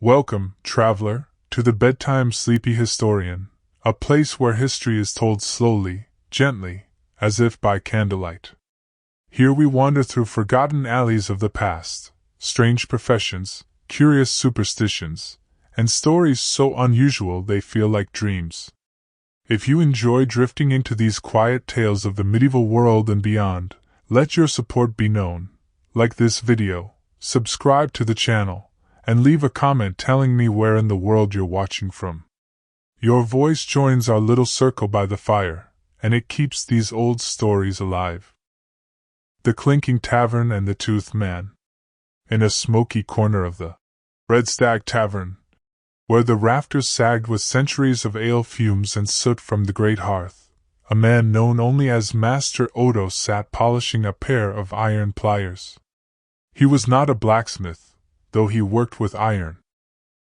Welcome, traveler, to the Bedtime Sleepy Historian, a place where history is told slowly, gently, as if by candlelight. Here we wander through forgotten alleys of the past, strange professions, curious superstitions, and stories so unusual they feel like dreams. If you enjoy drifting into these quiet tales of the medieval world and beyond, let your support be known. Like this video, subscribe to the channel, and leave a comment telling me where in the world you're watching from. Your voice joins our little circle by the fire, and it keeps these old stories alive. The Clinking Tavern and the Toothed Man. In a smoky corner of the Red Stag Tavern, where the rafters sagged with centuries of ale fumes and soot from the great hearth, a man known only as Master Odo sat polishing a pair of iron pliers. He was not a blacksmith, though he worked with iron.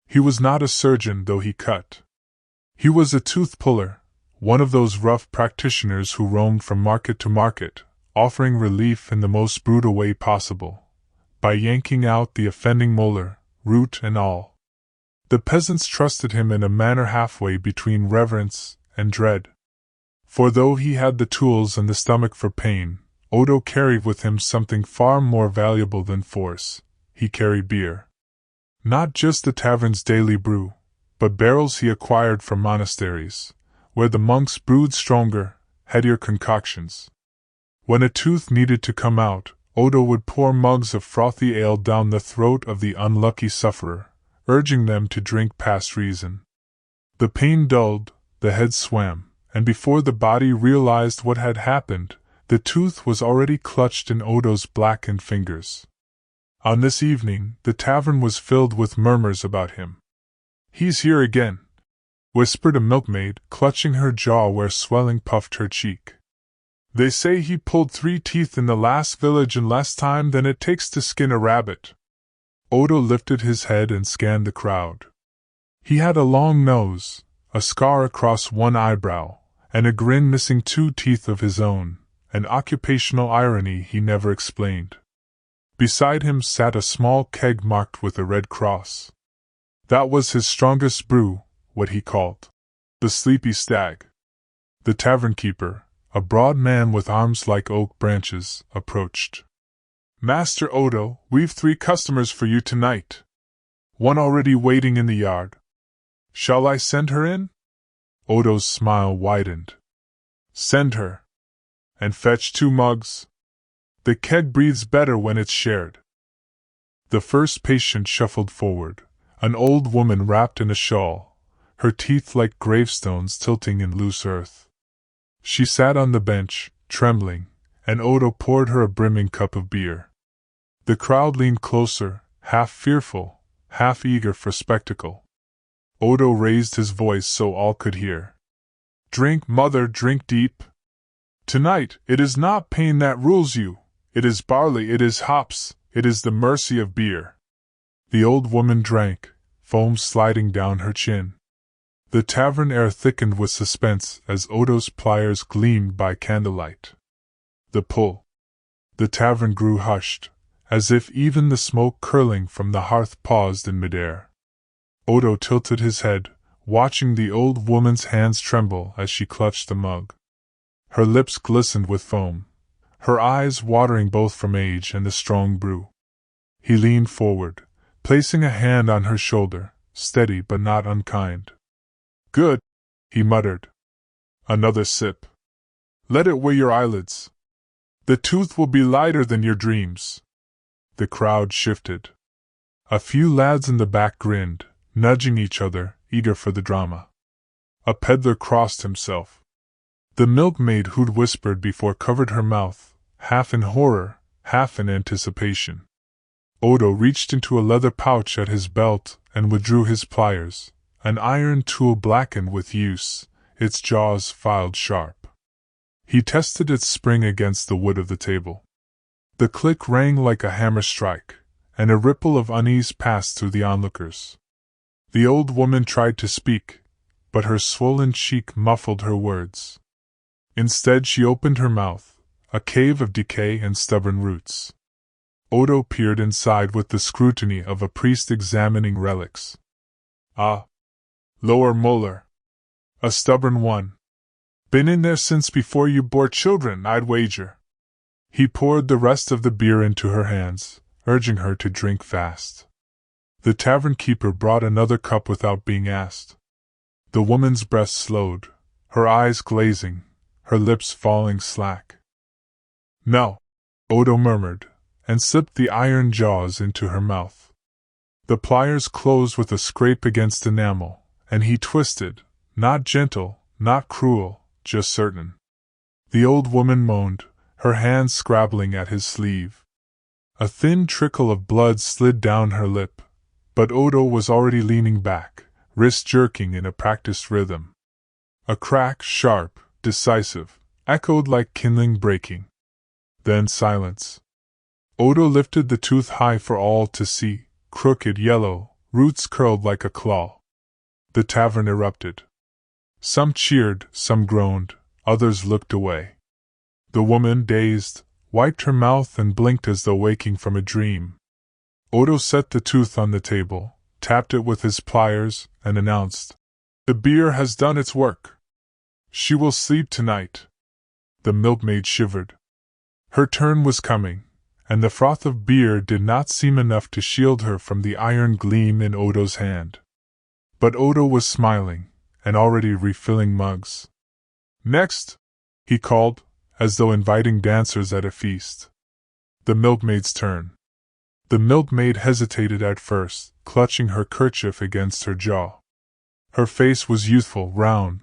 He was not a surgeon, though he cut. He was a tooth-puller, one of those rough practitioners who roamed from market to market, offering relief in the most brutal way possible, by yanking out the offending molar, root and all. The peasants trusted him in a manner halfway between reverence and dread. For though he had the tools and the stomach for pain, Odo carried with him something far more valuable than force. He carried beer. Not just the tavern's daily brew, but barrels he acquired from monasteries, where the monks brewed stronger, headier concoctions. When a tooth needed to come out, Odo would pour mugs of frothy ale down the throat of the unlucky sufferer, urging them to drink past reason. The pain dulled, the head swam, and before the body realized what had happened, the tooth was already clutched in Odo's blackened fingers. On this evening, the tavern was filled with murmurs about him. "He's here again," whispered a milkmaid, clutching her jaw where swelling puffed her cheek. "They say he pulled 3 teeth in the last village in less time than it takes to skin a rabbit." Odo lifted his head and scanned the crowd. He had a long nose, a scar across one eyebrow, and a grin missing 2 teeth of his own, an occupational irony he never explained. Beside him sat a small keg marked with a red cross. That was his strongest brew, what he called the Sleepy Stag. The tavern keeper, a broad man with arms like oak branches, approached. "Master Odo, we've 3 customers for you tonight. One already waiting in the yard. Shall I send her in?" Odo's smile widened. "Send her. And fetch 2 mugs. The keg breathes better when it's shared." The first patient shuffled forward, an old woman wrapped in a shawl, her teeth like gravestones tilting in loose earth. She sat on the bench, trembling, and Odo poured her a brimming cup of beer. The crowd leaned closer, half fearful, half eager for spectacle. Odo raised his voice so all could hear. "Drink, mother, drink deep. Tonight, it is not pain that rules you. It is barley, it is hops, it is the mercy of beer." The old woman drank, foam sliding down her chin. The tavern air thickened with suspense as Odo's pliers gleamed by candlelight. The pull. The tavern grew hushed, as if even the smoke curling from the hearth paused in midair. Odo tilted his head, watching the old woman's hands tremble as she clutched the mug. Her lips glistened with foam, her eyes watering both from age and the strong brew. He leaned forward, placing a hand on her shoulder, steady but not unkind. "Good," he muttered. "Another sip. Let it weigh your eyelids. The tooth will be lighter than your dreams." The crowd shifted. A few lads in the back grinned, nudging each other, eager for the drama. A peddler crossed himself. The milkmaid who'd whispered before covered her mouth, half in horror, half in anticipation. Odo reached into a leather pouch at his belt and withdrew his pliers, an iron tool blackened with use, its jaws filed sharp. He tested its spring against the wood of the table. The click rang like a hammer strike, and a ripple of unease passed through the onlookers. The old woman tried to speak, but her swollen cheek muffled her words. Instead she opened her mouth, a cave of decay and stubborn roots. Odo peered inside with the scrutiny of a priest examining relics. Ah, lower molar. A stubborn one. Been in there since before you bore children, I'd wager. He poured the rest of the beer into her hands, urging her to drink fast. The tavern keeper brought another cup without being asked. The woman's breath slowed, her eyes glazing, her lips falling slack. No, Odo murmured, and slipped the iron jaws into her mouth. The pliers closed with a scrape against enamel, and he twisted, not gentle, not cruel, just certain. The old woman moaned, her hands scrabbling at his sleeve. A thin trickle of blood slid down her lip, but Odo was already leaning back, wrist jerking in a practiced rhythm. A crack, sharp, decisive, echoed like kindling breaking. Then silence. Odo lifted the tooth high for all to see, crooked yellow, roots curled like a claw. The tavern erupted. Some cheered, some groaned, others looked away. The woman, dazed, wiped her mouth and blinked as though waking from a dream. Odo set the tooth on the table, tapped it with his pliers, and announced, "The beer has done its work. She will sleep tonight." The milkmaid shivered. Her turn was coming, and the froth of beer did not seem enough to shield her from the iron gleam in Odo's hand. But Odo was smiling, and already refilling mugs. "Next," he called, as though inviting dancers at a feast. The milkmaid's turn. The milkmaid hesitated at first, clutching her kerchief against her jaw. Her face was youthful, round,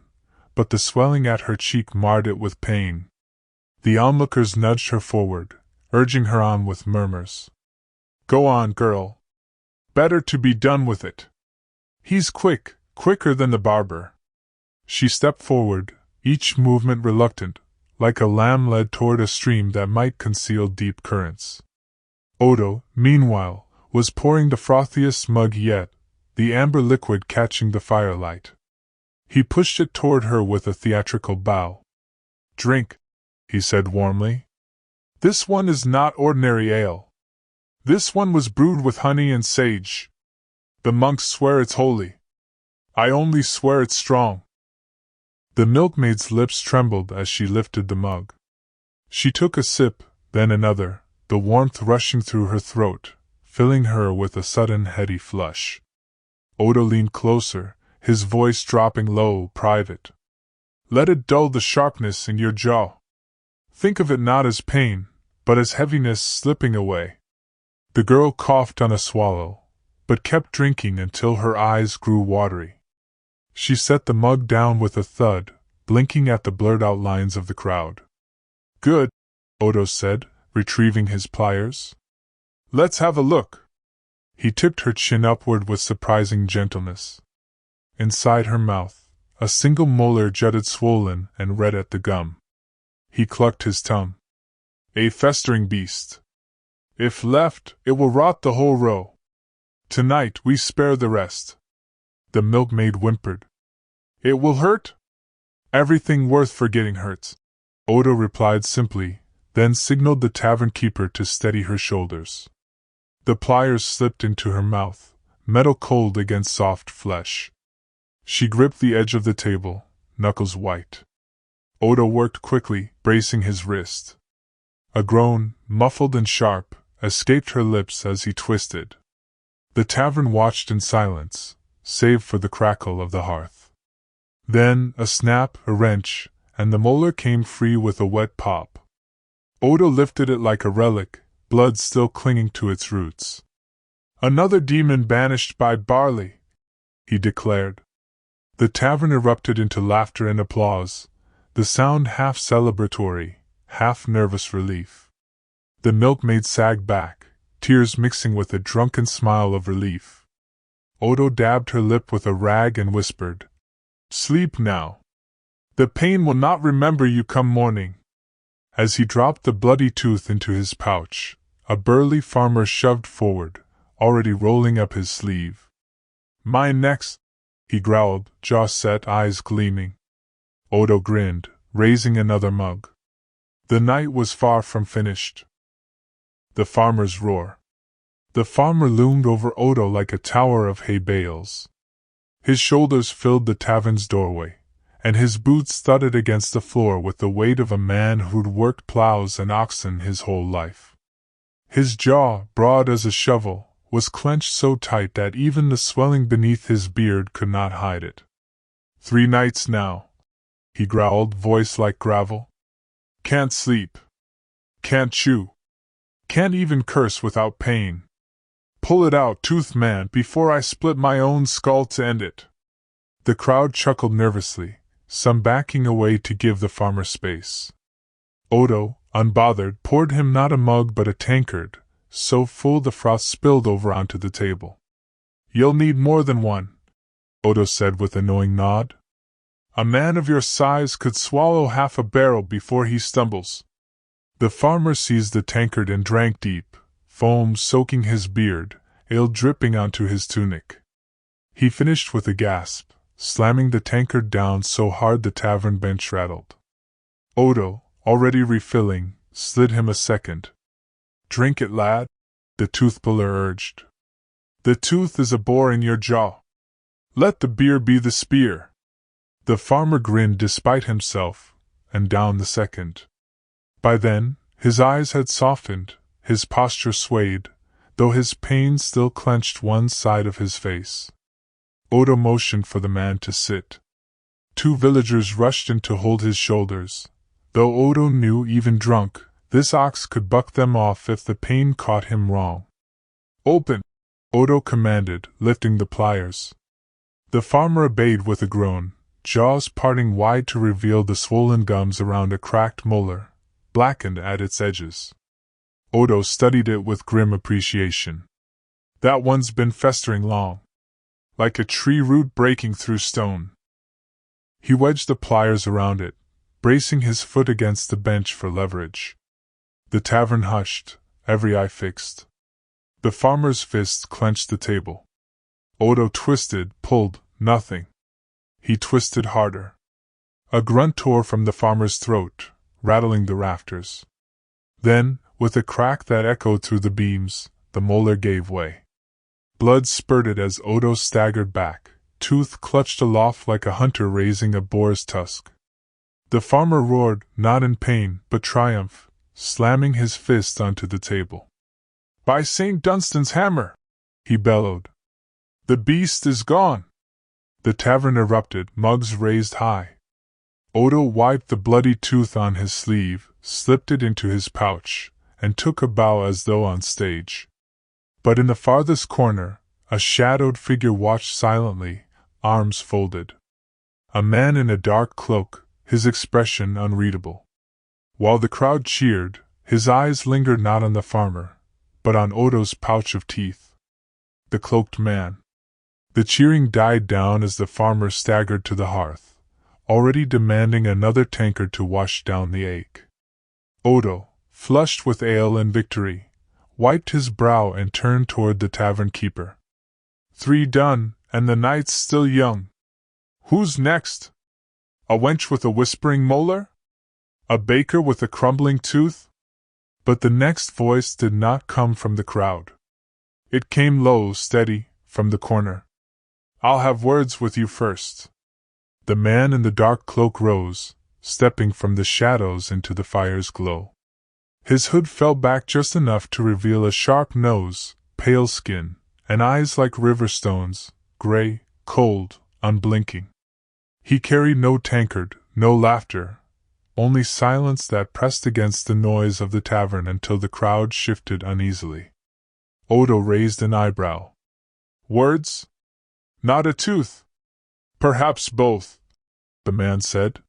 but the swelling at her cheek marred it with pain. The onlookers nudged her forward, urging her on with murmurs. "Go on, girl. Better to be done with it. He's quick, quicker than the barber." She stepped forward, each movement reluctant, like a lamb led toward a stream that might conceal deep currents. Odo, meanwhile, was pouring the frothiest mug yet, the amber liquid catching the firelight. He pushed it toward her with a theatrical bow. "Drink," he said warmly. "This one is not ordinary ale. This one was brewed with honey and sage. The monks swear it's holy. I only swear it's strong." The milkmaid's lips trembled as she lifted the mug. She took a sip, then another, the warmth rushing through her throat, filling her with a sudden heady flush. Odo leaned closer, his voice dropping low, private. "Let it dull the sharpness in your jaw. Think of it not as pain, but as heaviness slipping away." The girl coughed on a swallow, but kept drinking until her eyes grew watery. She set the mug down with a thud, blinking at the blurred outlines of the crowd. "Good," Odo said, retrieving his pliers. "Let's have a look." He tipped her chin upward with surprising gentleness. Inside her mouth, a single molar jutted swollen and red at the gum. He clucked his tongue. "A festering beast. If left, it will rot the whole row. Tonight we spare the rest." The milkmaid whimpered. "It will hurt?" "Everything worth forgetting hurts," Odo replied simply, then signaled the tavern keeper to steady her shoulders. The pliers slipped into her mouth, metal cold against soft flesh. She gripped the edge of the table, knuckles white. Odo worked quickly, bracing his wrist. A groan, muffled and sharp, escaped her lips as he twisted. The tavern watched in silence, save for the crackle of the hearth. Then, a snap, a wrench, and the molar came free with a wet pop. Odo lifted it like a relic, blood still clinging to its roots. "Another demon banished by barley," he declared. The tavern erupted into laughter and applause, the sound half celebratory, half nervous relief. The milkmaid sagged back, tears mixing with a drunken smile of relief. Odo dabbed her lip with a rag and whispered, "Sleep now. The pain will not remember you come morning." As he dropped the bloody tooth into his pouch, a burly farmer shoved forward, already rolling up his sleeve. "Mine next," he growled, jaw set, eyes gleaming. Odo grinned, raising another mug. The night was far from finished. The farmer's roar. The farmer loomed over Odo like a tower of hay bales. His shoulders filled the tavern's doorway, and his boots thudded against the floor with the weight of a man who'd worked plows and oxen his whole life. His jaw, broad as a shovel, was clenched so tight that even the swelling beneath his beard could not hide it. 3 nights now, he growled, voice like gravel. Can't sleep. Can't chew. Can't even curse without pain. Pull it out, Tooth Man, before I split my own skull to end it. The crowd chuckled nervously, some backing away to give the farmer space. Odo, unbothered, poured him not a mug but a tankard, so full the froth spilled over onto the table. You'll need more than one, Odo said with a knowing nod. A man of your size could swallow half a barrel before he stumbles. The farmer seized the tankard and drank deep, foam soaking his beard, ale dripping onto his tunic. He finished with a gasp, slamming the tankard down so hard the tavern bench rattled. Odo, already refilling, slid him a second. Drink it, lad, the toothpuller urged. The tooth is a bore in your jaw. Let the beer be the spear. The farmer grinned despite himself, and downed the second. By then, his eyes had softened, his posture swayed, though his pain still clenched one side of his face. Odo motioned for the man to sit. 2 villagers rushed in to hold his shoulders, though Odo knew even drunk, this ox could buck them off if the pain caught him wrong. Open, Odo commanded, lifting the pliers. The farmer obeyed with a groan, jaws parting wide to reveal the swollen gums around a cracked molar, blackened at its edges. Odo studied it with grim appreciation. That one's been festering long, like a tree root breaking through stone. He wedged the pliers around it, bracing his foot against the bench for leverage. The tavern hushed, every eye fixed. The farmer's fists clenched the table. Odo twisted, pulled, nothing. He twisted harder. A grunt tore from the farmer's throat, rattling the rafters. Then, with a crack that echoed through the beams, the molar gave way. Blood spurted as Odo staggered back, tooth clutched aloft like a hunter raising a boar's tusk. The farmer roared, not in pain, but triumph, slamming his fist onto the table. By St. Dunstan's hammer! He bellowed. The beast is gone! The tavern erupted, mugs raised high. Odo wiped the bloody tooth on his sleeve, slipped it into his pouch, and took a bow as though on stage. But in the farthest corner, a shadowed figure watched silently, arms folded. A man in a dark cloak, his expression unreadable. While the crowd cheered, his eyes lingered not on the farmer, but on Odo's pouch of teeth. The cloaked man. The cheering died down as the farmer staggered to the hearth, already demanding another tankard to wash down the ache. Odo, flushed with ale and victory, wiped his brow and turned toward the tavern keeper. 3 done, and the night's still young. Who's next? A wench with a whispering molar? A baker with a crumbling tooth? But the next voice did not come from the crowd. It came low, steady, from the corner. I'll have words with you first. The man in the dark cloak rose, stepping from the shadows into the fire's glow. His hood fell back just enough to reveal a sharp nose, pale skin, and eyes like river stones, gray, cold, unblinking. He carried no tankard, no laughter, only silence that pressed against the noise of the tavern until the crowd shifted uneasily. Odo raised an eyebrow. Words? Not a tooth. Perhaps both, the man said.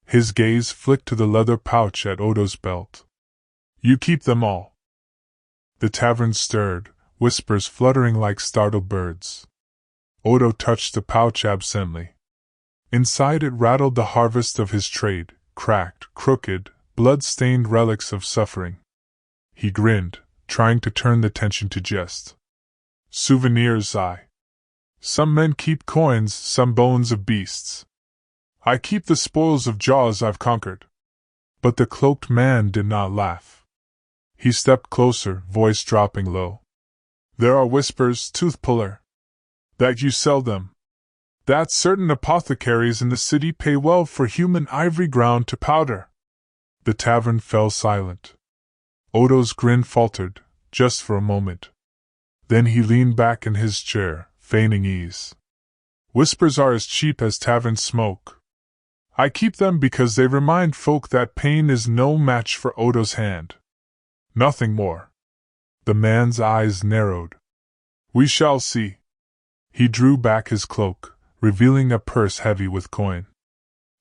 His gaze flicked to the leather pouch at Odo's belt. You keep them all. The tavern stirred, whispers fluttering like startled birds. Odo touched the pouch absently. Inside it rattled the harvest of his trade, cracked, crooked, blood-stained relics of suffering. He grinned, trying to turn the tension to jest. Souvenirs, I. Some men keep coins, some bones of beasts. I keep the spoils of jaws I've conquered. But the cloaked man did not laugh. He stepped closer, voice dropping low. There are whispers, Toothpuller, that you sell them. that certain apothecaries in the city pay well for human ivory ground to powder. The tavern fell silent. Odo's grin faltered, just for a moment. Then he leaned back in his chair, feigning ease. Whispers are as cheap as tavern smoke. I keep them because they remind folk that pain is no match for Odo's hand. Nothing more. The man's eyes narrowed. We shall see. He drew back his cloak, revealing a purse heavy with coin.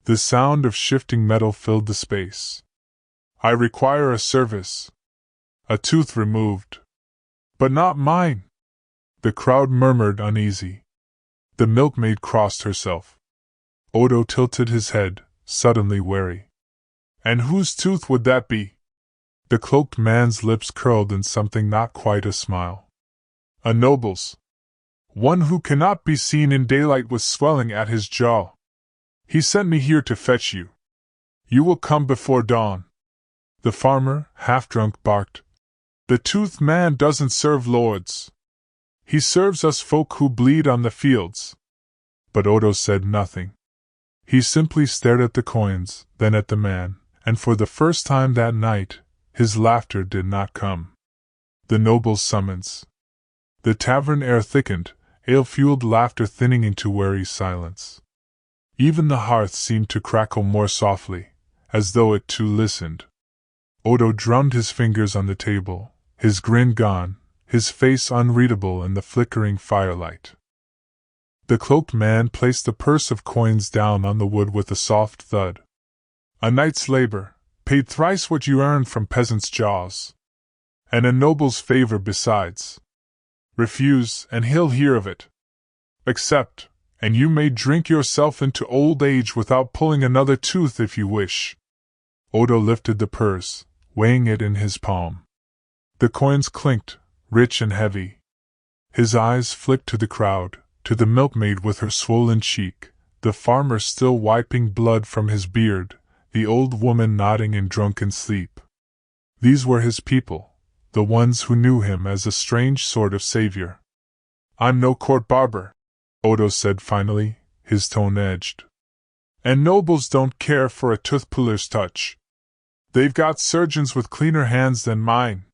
The sound of shifting metal filled the space. I require a service. A tooth removed. But not mine. The crowd murmured uneasy. The milkmaid crossed herself. Odo tilted his head, suddenly wary. And whose tooth would that be? The cloaked man's lips curled in something not quite a smile. A noble's. One who cannot be seen in daylight with swelling at his jaw. He sent me here to fetch you. You will come before dawn. The farmer, half-drunk, barked. The toothed man doesn't serve lords. He serves us folk who bleed on the fields. But Odo said nothing. He simply stared at the coins, then at the man, and for the first time that night, his laughter did not come. The noble's summons. The tavern air thickened, ale-fueled laughter thinning into wary silence. Even the hearth seemed to crackle more softly, as though it too listened. Odo drummed his fingers on the table, his grin gone, his face unreadable in the flickering firelight. The cloaked man placed the purse of coins down on the wood with a soft thud. A night's labor, paid thrice what you earned from peasants' jaws. And a noble's favor besides. Refuse, and he'll hear of it. Accept, and you may drink yourself into old age without pulling another tooth if you wish. Odo lifted the purse, weighing it in his palm. The coins clinked, rich and heavy. His eyes flicked to the crowd, to the milkmaid with her swollen cheek, the farmer still wiping blood from his beard, the old woman nodding in drunken sleep. These were his people, the ones who knew him as a strange sort of savior. I'm no court barber, Odo said finally, his tone edged. And nobles don't care for a toothpuller's touch. They've got surgeons with cleaner hands than mine.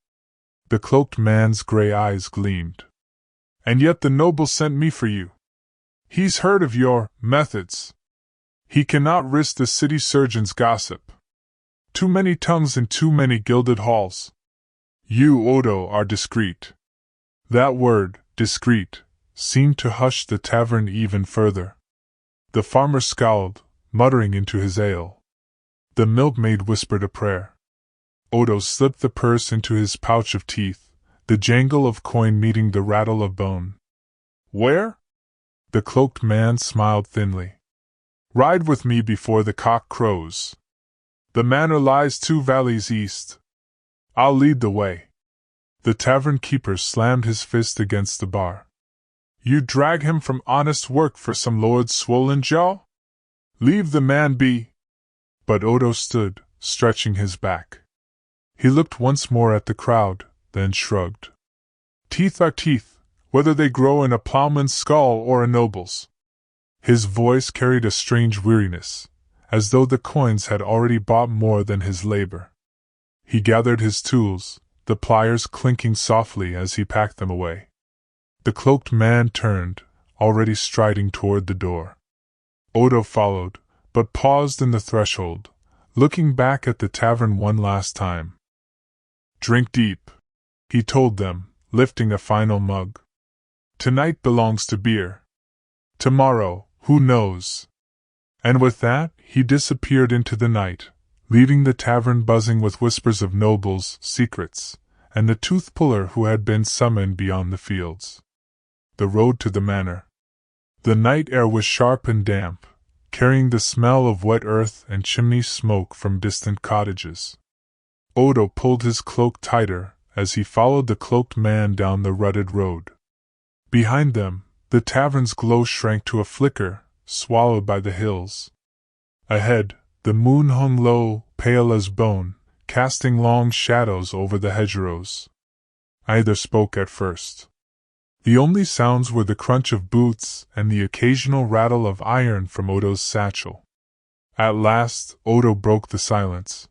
The cloaked man's gray eyes gleamed. And yet the noble sent me for you. He's heard of your methods. He cannot risk the city surgeon's gossip. Too many tongues in too many gilded halls. You, Odo, are discreet. That word, discreet, seemed to hush the tavern even further. The farmer scowled, muttering into his ale. The milkmaid whispered a prayer. Odo slipped the purse into his pouch of teeth, the jangle of coin meeting the rattle of bone. Where? The cloaked man smiled thinly. Ride with me before the cock crows. The manor lies 2 valleys east. I'll lead the way. The tavern keeper slammed his fist against the bar. You drag him from honest work for some lord's swollen jaw? Leave the man be. But Odo stood, stretching his back. He looked once more at the crowd, then shrugged. Teeth are teeth, whether they grow in a plowman's skull or a noble's. His voice carried a strange weariness, as though the coins had already bought more than his labor. He gathered his tools, the pliers clinking softly as he packed them away. The cloaked man turned, already striding toward the door. Odo followed, but paused in the threshold, looking back at the tavern one last time. Drink deep, he told them, lifting a final mug. Tonight belongs to beer. Tomorrow, who knows? And with that, he disappeared into the night, leaving the tavern buzzing with whispers of nobles' secrets, and the toothpuller who had been summoned beyond the fields. The road to the manor. The night air was sharp and damp, carrying the smell of wet earth and chimney smoke from distant cottages. Odo pulled his cloak tighter as he followed the cloaked man down the rutted road. Behind them, the tavern's glow shrank to a flicker, swallowed by the hills. Ahead, the moon hung low, pale as bone, casting long shadows over the hedgerows. Neither spoke at first. The only sounds were the crunch of boots and the occasional rattle of iron from Odo's satchel. At last, Odo broke the silence.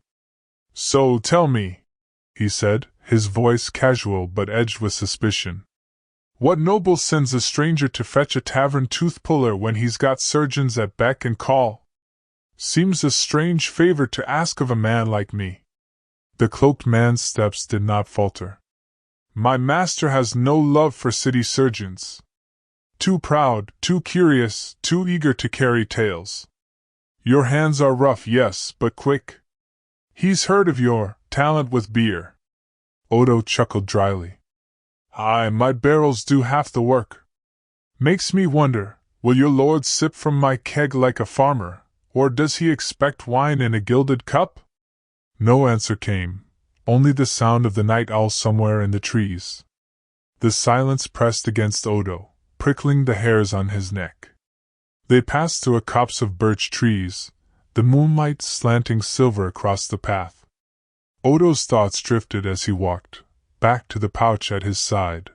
"So tell me," he said, his voice casual but edged with suspicion. "What noble sends a stranger to fetch a tavern tooth-puller when he's got surgeons at beck and call? Seems a strange favor to ask of a man like me." The cloaked man's steps did not falter. "My master has no love for city surgeons. Too proud, too curious, too eager to carry tales. Your hands are rough, yes, but quick. He's heard of your talent with beer." Odo chuckled dryly. "Aye, my barrels do half the work. Makes me wonder, will your lord sip from my keg like a farmer, or does he expect wine in a gilded cup?" No answer came, only the sound of the night owl somewhere in the trees. The silence pressed against Odo, prickling the hairs on his neck. They passed through a copse of birch trees, the moonlight slanting silver across the path. Odo's thoughts drifted as he walked, back to the pouch at his side.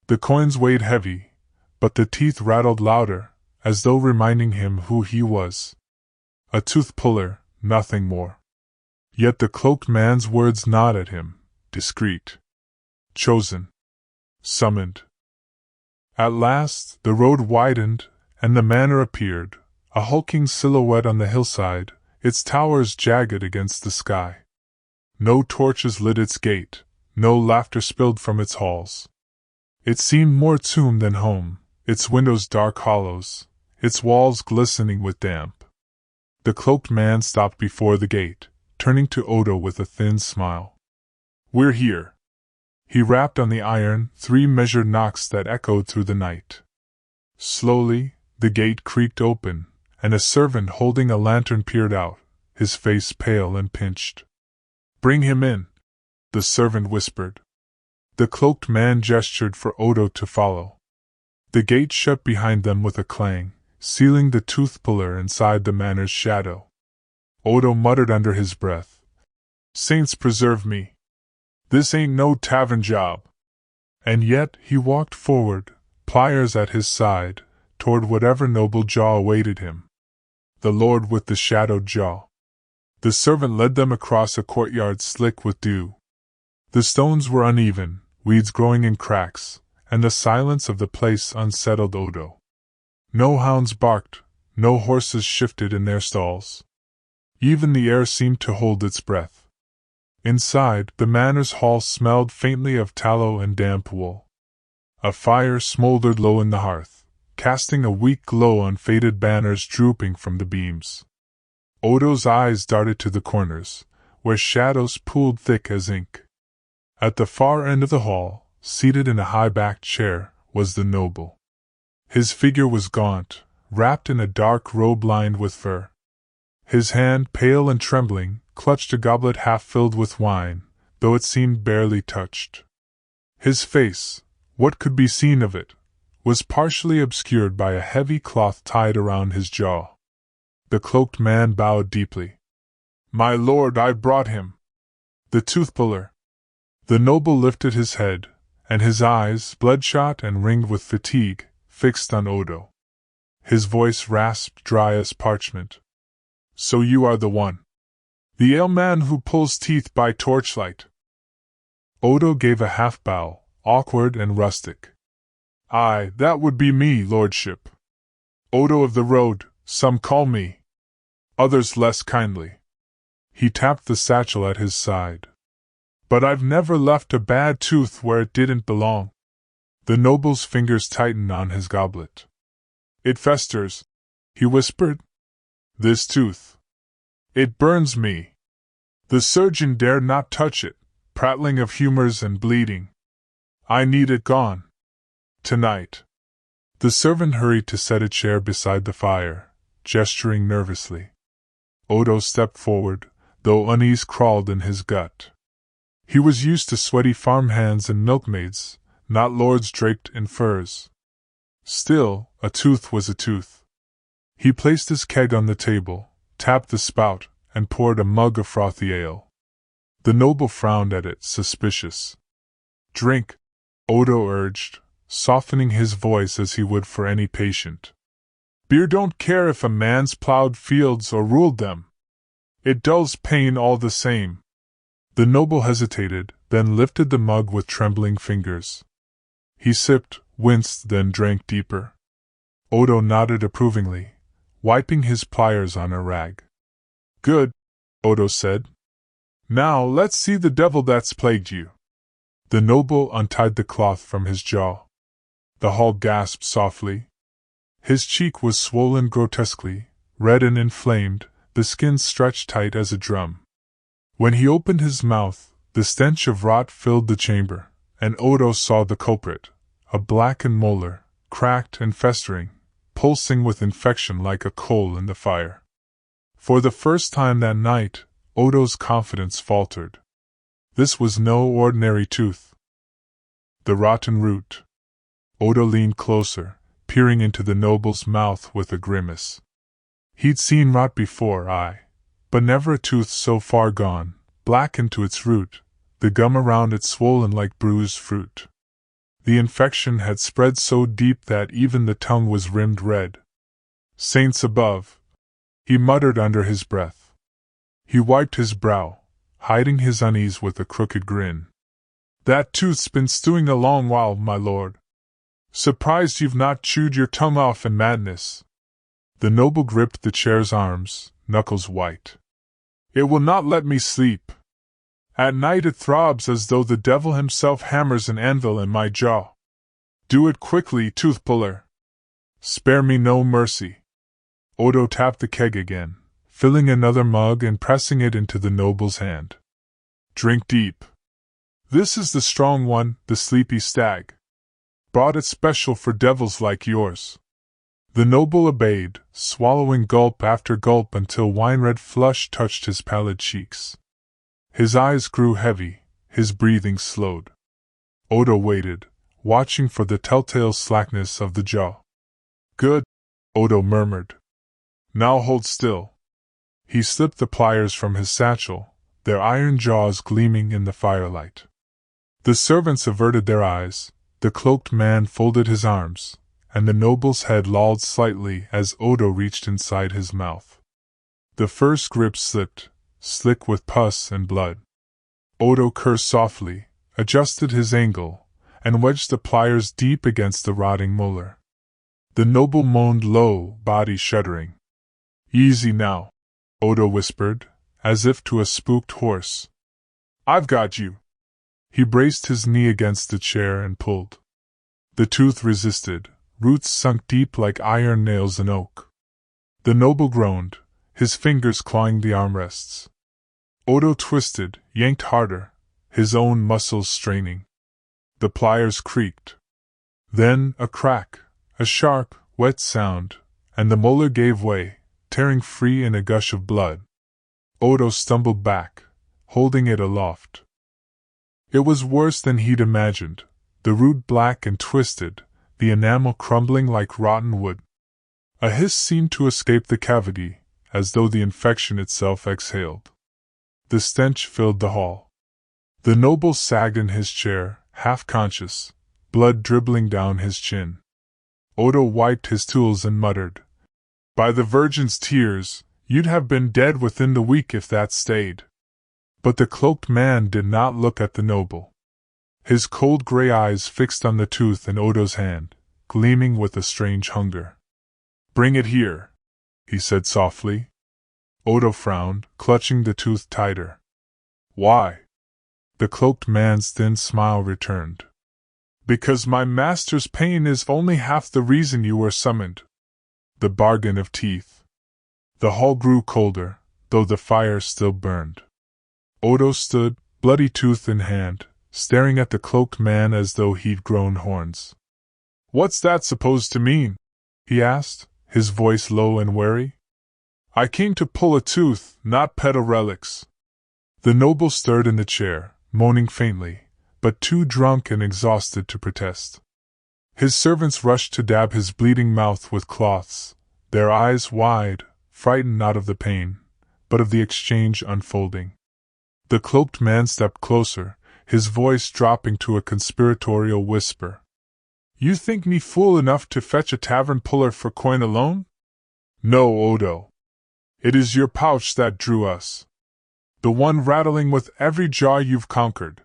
The coins weighed heavy, but the teeth rattled louder, as though reminding him who he was. A tooth-puller, nothing more. Yet the cloaked man's words gnawed at him, discreet. Chosen. Summoned. At last, the road widened, and the manor appeared, a hulking silhouette on the hillside, its towers jagged against the sky. No torches lit its gate, no laughter spilled from its halls. It seemed more tomb than home, its windows dark hollows, its walls glistening with damp. The cloaked man stopped before the gate, turning to Odo with a thin smile. "We're here." He rapped on the iron, 3 measured knocks that echoed through the night. Slowly, the gate creaked open, and a servant holding a lantern peered out, his face pale and pinched. "Bring him in," the servant whispered. The cloaked man gestured for Odo to follow. The gate shut behind them with a clang, sealing the tooth-puller inside the manor's shadow. Odo muttered under his breath, "Saints preserve me. This ain't no tavern job." And yet he walked forward, pliers at his side, toward whatever noble jaw awaited him. The lord with the shadowed jaw. The servant led them across a courtyard slick with dew. The stones were uneven, weeds growing in cracks, and the silence of the place unsettled Odo. No hounds barked, no horses shifted in their stalls. Even the air seemed to hold its breath. Inside, the manor's hall smelled faintly of tallow and damp wool. A fire smoldered low in the hearth, casting a weak glow on faded banners drooping from the beams. Odo's eyes darted to the corners, where shadows pooled thick as ink. At the far end of the hall, seated in a high-backed chair, was the noble. His figure was gaunt, wrapped in a dark robe lined with fur. His hand, pale and trembling, clutched a goblet half filled with wine, though it seemed barely touched. His face, what could be seen of it, was partially obscured by a heavy cloth tied around his jaw. The cloaked man bowed deeply. "My lord, I brought him. The tooth-puller." The noble lifted his head, and his eyes, bloodshot and ringed with fatigue, fixed on Odo. His voice rasped dry as parchment. "So you are the one. The ale-man who pulls teeth by torchlight." Odo gave a half-bow, awkward and rustic. "Aye, that would be me, lordship. Odo of the road, some call me. Others less kindly." He tapped the satchel at his side. "But I've never left a bad tooth where it didn't belong." The noble's fingers tightened on his goblet. "It festers," he whispered. "This tooth. It burns me. The surgeon dared not touch it, prattling of humors and bleeding. I need it gone. Tonight." The servant hurried to set a chair beside the fire, gesturing nervously. Odo stepped forward, though unease crawled in his gut. He was used to sweaty farmhands and milkmaids, not lords draped in furs. Still, a tooth was a tooth. He placed his keg on the table, tapped the spout, and poured a mug of frothy ale. The noble frowned at it, suspicious. "Drink," Odo urged, softening his voice as he would for any patient. Beer don't care if a man's plowed fields or ruled them. It dulls pain all the same. The noble hesitated, then lifted the mug with trembling fingers. He sipped, winced, then drank deeper. Odo nodded approvingly, wiping his pliers on a rag. Good, Odo said. Now let's see the devil that's plagued you. The noble untied the cloth from his jaw. The hall gasped softly. His cheek was swollen grotesquely, red and inflamed, the skin stretched tight as a drum. When he opened his mouth, the stench of rot filled the chamber, and Odo saw the culprit, a blackened molar, cracked and festering, pulsing with infection like a coal in the fire. For the first time that night, Odo's confidence faltered. This was no ordinary tooth. The rotten root. Odo leaned closer, peering into the noble's mouth with a grimace. He'd seen rot before, but never a tooth so far gone, blackened to its root, the gum around it swollen like bruised fruit. The infection had spread so deep that even the tongue was rimmed red. Saints above, he muttered under his breath. He wiped his brow, hiding his unease with a crooked grin. That tooth's been stewing a long while, my lord. Surprised you've not chewed your tongue off in madness. The noble gripped the chair's arms, knuckles white. It will not let me sleep. At night it throbs as though the devil himself hammers an anvil in my jaw. Do it quickly, Toothpuller. Spare me no mercy. Odo tapped the keg again, filling another mug and pressing it into the noble's hand. Drink deep. This is the strong one, the sleepy stag. Brought it special for devils like yours. The noble obeyed, swallowing gulp after gulp until wine-red flush touched his pallid cheeks. His eyes grew heavy, his breathing slowed. Odo waited, watching for the telltale slackness of the jaw. Good, Odo murmured. Now hold still. He slipped the pliers from his satchel, their iron jaws gleaming in the firelight. The servants averted their eyes, the cloaked man folded his arms, and the noble's head lolled slightly as Odo reached inside his mouth. The first grip slipped, slick with pus and blood. Odo cursed softly, adjusted his angle, and wedged the pliers deep against the rotting molar. The noble moaned low, body shuddering. Easy now, Odo whispered, as if to a spooked horse. I've got you. He braced his knee against the chair and pulled. The tooth resisted, roots sunk deep like iron nails in oak. The noble groaned, his fingers clawing the armrests. Odo twisted, yanked harder, his own muscles straining. The pliers creaked. Then a crack, a sharp, wet sound, and the molar gave way, tearing free in a gush of blood. Odo stumbled back, holding it aloft. It was worse than he'd imagined, the root black and twisted, the enamel crumbling like rotten wood. A hiss seemed to escape the cavity, as though the infection itself exhaled. The stench filled the hall. The noble sagged in his chair, half conscious, blood dribbling down his chin. Odo wiped his tools and muttered, By the Virgin's tears, you'd have been dead within the week if that stayed. But the cloaked man did not look at the noble. His cold gray eyes fixed on the tooth in Odo's hand, gleaming with a strange hunger. Bring it here, he said softly. Odo frowned, clutching the tooth tighter. Why? The cloaked man's thin smile returned. Because my master's pain is only half the reason you were summoned. The bargain of teeth. The hall grew colder, though the fire still burned. Odo stood, bloody tooth in hand, staring at the cloaked man as though he'd grown horns. What's that supposed to mean? He asked, his voice low and wary. I came to pull a tooth, not peddle relics. The noble stirred in the chair, moaning faintly, but too drunk and exhausted to protest. His servants rushed to dab his bleeding mouth with cloths, their eyes wide, frightened not of the pain, but of the exchange unfolding. The cloaked man stepped closer, his voice dropping to a conspiratorial whisper. You think me fool enough to fetch a tavern puller for coin alone? No, Odo. It is your pouch that drew us. The one rattling with every jaw you've conquered.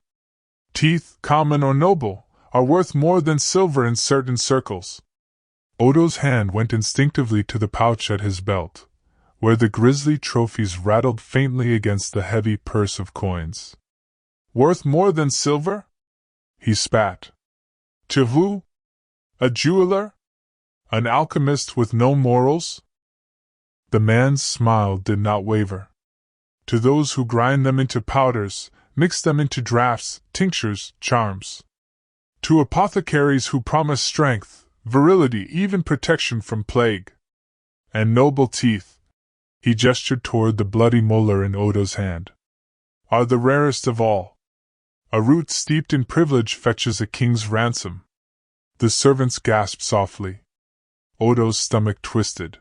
Teeth, common or noble, are worth more than silver in certain circles. Odo's hand went instinctively to the pouch at his belt, where the grisly trophies rattled faintly against the heavy purse of coins. Worth more than silver? He spat. To who? A jeweler? An alchemist with no morals? The man's smile did not waver. To those who grind them into powders, mix them into draughts, tinctures, charms. To apothecaries who promise strength, virility, even protection from plague. And noble teeth, he gestured toward the bloody molar in Odo's hand, are the rarest of all. A root steeped in privilege fetches a king's ransom. The servants gasped softly. Odo's stomach twisted.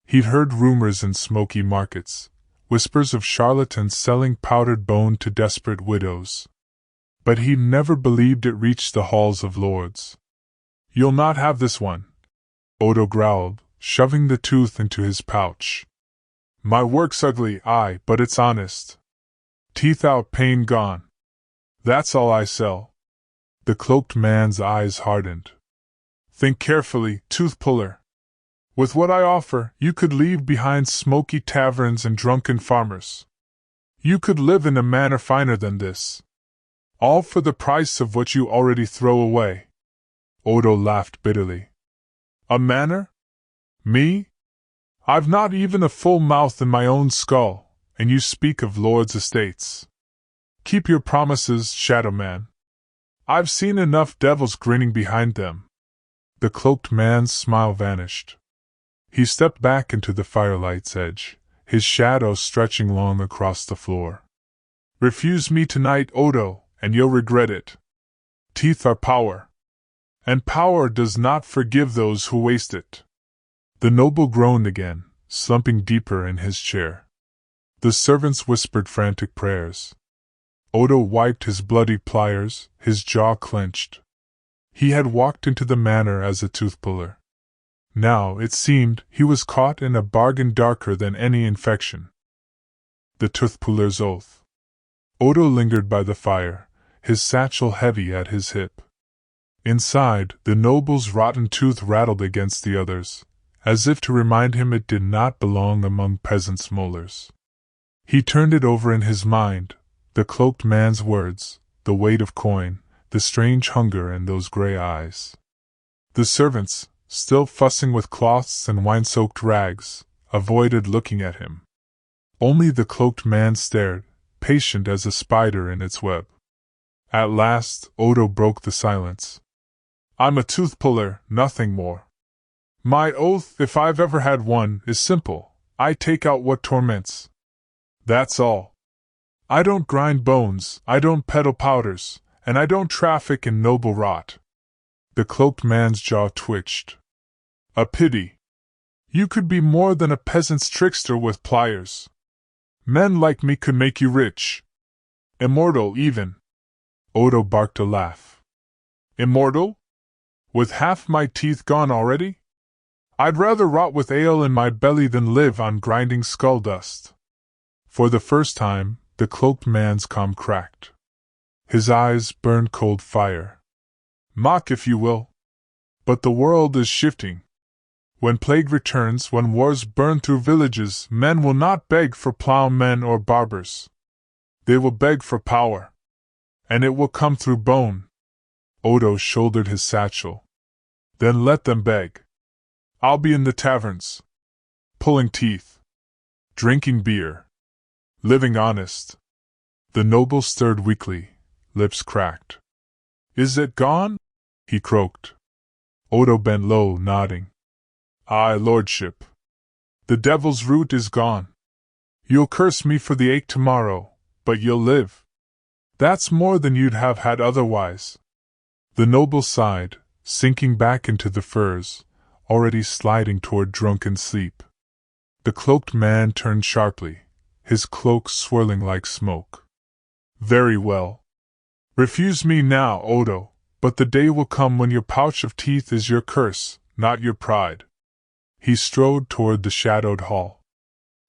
He'd heard rumors in smoky markets, whispers of charlatans selling powdered bone to desperate widows. But he'd never believed it reached the halls of lords. You'll not have this one, Odo growled, shoving the tooth into his pouch. My work's ugly, aye, but it's honest. Teeth out, pain gone. That's all I sell. The cloaked man's eyes hardened. Think carefully, tooth-puller. With what I offer, you could leave behind smoky taverns and drunken farmers. You could live in a manner finer than this. All for the price of what you already throw away. Odo laughed bitterly. A manor? Me? I've not even a full mouth in my own skull, and you speak of lords' estates. Keep your promises, Shadow Man. I've seen enough devils grinning behind them. The cloaked man's smile vanished. He stepped back into the firelight's edge, his shadow stretching long across the floor. Refuse me tonight, Odo, and you'll regret it. Teeth are power. And power does not forgive those who waste it. The noble groaned again, slumping deeper in his chair. The servants whispered frantic prayers. Odo wiped his bloody pliers, his jaw clenched. He had walked into the manor as a tooth-puller. Now, it seemed, he was caught in a bargain darker than any infection. The tooth-puller's oath. Odo lingered by the fire, his satchel heavy at his hip. Inside, the noble's rotten tooth rattled against the others, as if to remind him it did not belong among peasants' molars. He turned it over in his mind, the cloaked man's words, the weight of coin, the strange hunger in those gray eyes. The servants, still fussing with cloths and wine-soaked rags, avoided looking at him. Only the cloaked man stared, patient as a spider in its web. At last, Odo broke the silence. I'm a tooth-puller, nothing more. My oath, if I've ever had one, is simple. I take out what torments. That's all. I don't grind bones, I don't peddle powders, and I don't traffic in noble rot. The cloaked man's jaw twitched. A pity. You could be more than a peasant's trickster with pliers. Men like me could make you rich. Immortal, even. Odo barked a laugh. Immortal? With half my teeth gone already? I'd rather rot with ale in my belly than live on grinding skull dust. For the first time, the cloaked man's calm cracked. His eyes burned cold fire. Mock if you will. But the world is shifting. When plague returns, when wars burn through villages, men will not beg for plowmen or barbers. They will beg for power. And it will come through bone. Odo shouldered his satchel. Then let them beg. I'll be in the taverns. Pulling teeth. Drinking beer. Living honest. The noble stirred weakly, lips cracked. Is it gone? He croaked. Odo bent low, nodding. Aye, lordship. The devil's root is gone. You'll curse me for the ache tomorrow, but you'll live. That's more than you'd have had otherwise. The noble sighed, sinking back into the furs, already sliding toward drunken sleep. The cloaked man turned sharply, his cloak swirling like smoke. Very well. Refuse me now, Odo, But the day will come when your pouch of teeth is your curse, not your pride. He strode toward the shadowed hall.